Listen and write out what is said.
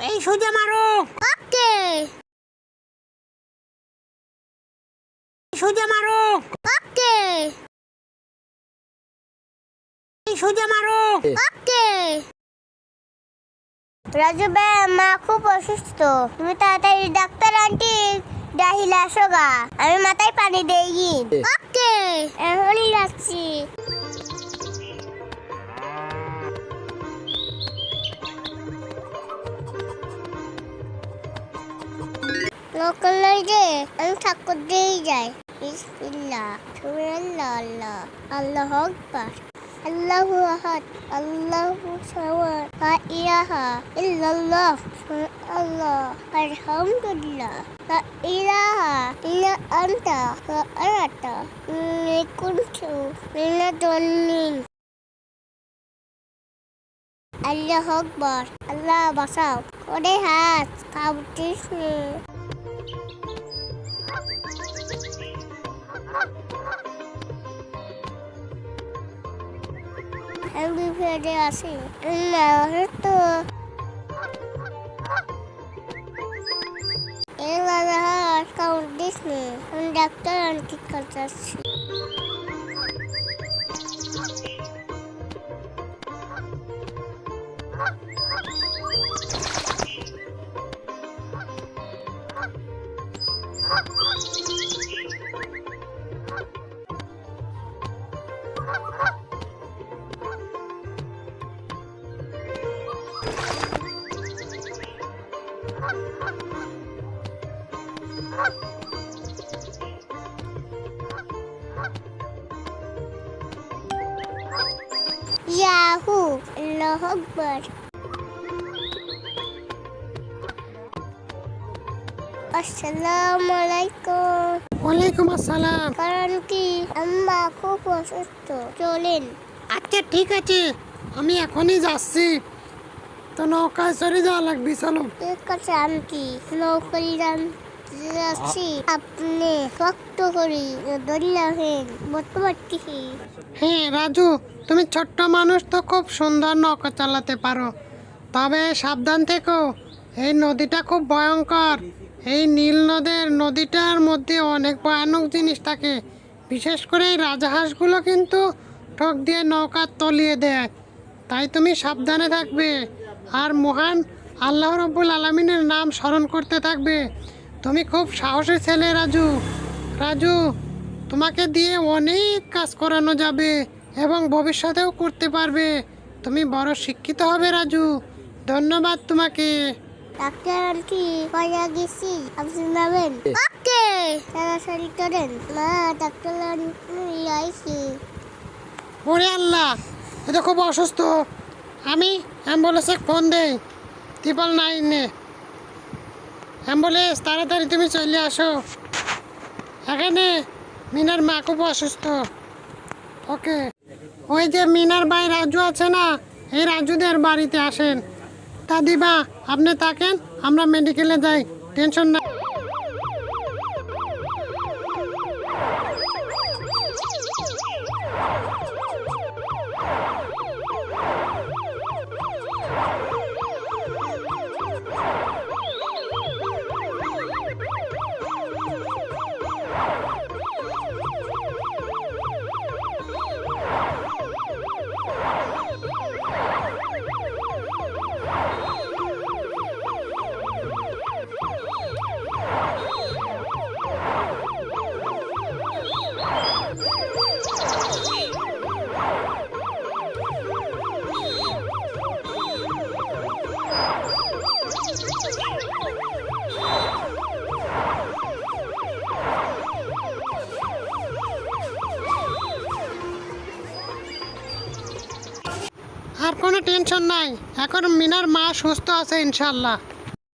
এই সোজা মারো। ওকে সোজা মারো। ওকে এই সোজা মারো। ওকে রাজু ভাই, মা খুব অসুস্থ, তুমি তাড়াতাড়ি ডাক্তার আন্টি ডাহিলা আসো গা, আমি মাথায় পানি দেই। ওকে এখনই যাচ্ছি। নকল নয় যে, আমি ঠাকুর দিয়েই যাই। বিসমিল্লাহ সুবহানাল্লাহ আল্লাহ আল্লাহু আকবার আল্লাহু আহাদ আল্লাহু সামাদ লা ইলাহা ইল্লাল্লাহ আল্লাহ আলহামদুলিল্লাহ লা ইলাহা ইল্লা আনতা সুবহানাকা ইন্নী কুনতু মিনাজ জালিমিন। আল্লাহু আকবার। আল্লাহ বাঁচাও, ওরে হাত কাঁপতিস নে। আমি ফেরে আসি না তো কাউন্টিস নে, আমি ডাক্তার আন্টি কাছে আসছি। ইয়াহু আল্লাহু আকবার। আসসালামু আলাইকুম। ওয়ালাইকুম আসসালাম। কারণ কি আম্মা খুব অসুস্থ, চলেন। আচ্ছা ঠিক আছে, আমি এখনই যাচ্ছি। তো নৌকায় চড়ে যাওয়া লাগবে, চলো। ঠিক আছে আন্টি, নৌকায় যাচ্ছি, আপনি শক্ত করি ধরলেন বর্তমানটি। হ্যাঁ রাজু, তুমি ছোট্ট মানুষ তো খুব সুন্দর নৌকা চালাতে পারো, তবে সাবধান থেকো। এই নদীটা খুব ভয়ঙ্কর। এই নীল নদীটার মধ্যে অনেক ভয়ানক জিনিস থাকে। বিশেষ করে এই রাজাহাঁসগুলো কিন্তু ঠক দিয়ে নৌকা তলিয়ে দেয়। তাই তুমি সাবধানে থাকবে আর মহান আল্লাহ রাব্বুল আলামিনের নাম স্মরণ করতে থাকবে। তুমি খুব সাহসী ছেলে রাজু। রাজু, তোমাকে দিয়ে অনেক কাজ করানো যাবে এবং ভবিষ্যতেও করতে পারবে। তুমি বড় শিক্ষিত হবে রাজু। ধন্যবাদ তোমাকে। ডাক্তার আন্টি পাইয়া গেছি, আপনি যাবেন? ওকে তাড়াতাড়ি করেন, মা ডাক্তার আন্টি আইছি। ওরে আল্লাহ, এটা খুব অসুস্থ। আমি অ্যাম্বুলেন্সে ফোন দেই, 999-এ। অ্যাম্বুলেন্স, তাড়াতাড়ি তুমি চলে আসো এখানে। মিনার মা খুব অসুস্থ। ওকে, ওই যে মিনার ভাই রাজু আছে না, এই রাজুদের বাড়িতে আসেন। তা দিবা, আপনি থাকেন, আমরা মেডিকেলে যাই, টেনশন না। আর কোনো টেনশন নাই, এখন মিনার মা সুস্থ আছে ইনশাল্লাহ।